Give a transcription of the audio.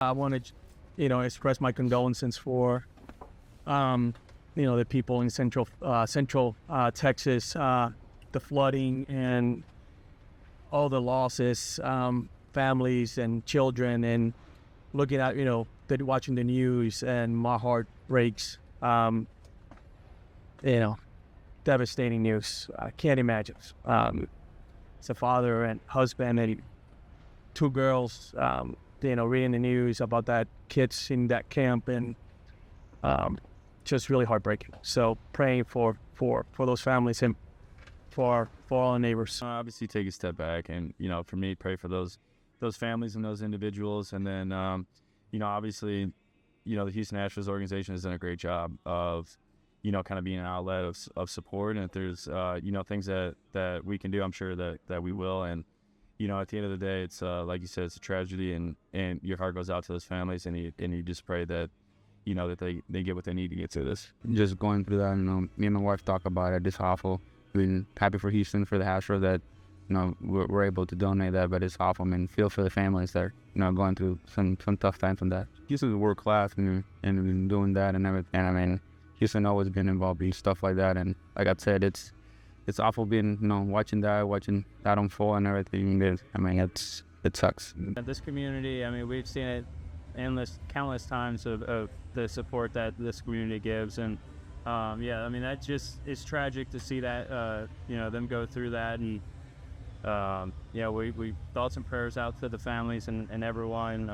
I want to, express my condolences for, the people in central Texas, the flooding and all the losses, families and children, and looking at, watching the news, and my heart breaks. Devastating news. I can't imagine. It's a father and husband and two girls, reading the news about that kids in that camp, and just really heartbreaking. So praying for those families and for all our neighbors. Obviously take a step back and, for me, pray for those families and those individuals. And then, obviously, the Houston Astros organization has done a great job of, kind of being an outlet of support. And if there's, things that we can do, I'm sure that we will. And, at the end of the day, it's like you said, it's a tragedy, and your heart goes out to those families, and you just pray that, that they get what they need to get through this. Just going through that, me and my wife talk about it. It's awful. Been happy for Houston, for the Astros, that we're able to donate that, but it's awful. I mean, feel for the families that going through some tough times on that. Houston's world class and doing that and everything. And I mean, Houston always been involved in stuff like that. And like I said, it's awful being watching that unfold and everything. It sucks. This community, I mean, we've seen it countless times of the support that this community gives, and that just is tragic to see that them go through that. And we thoughts and prayers out to the families and everyone.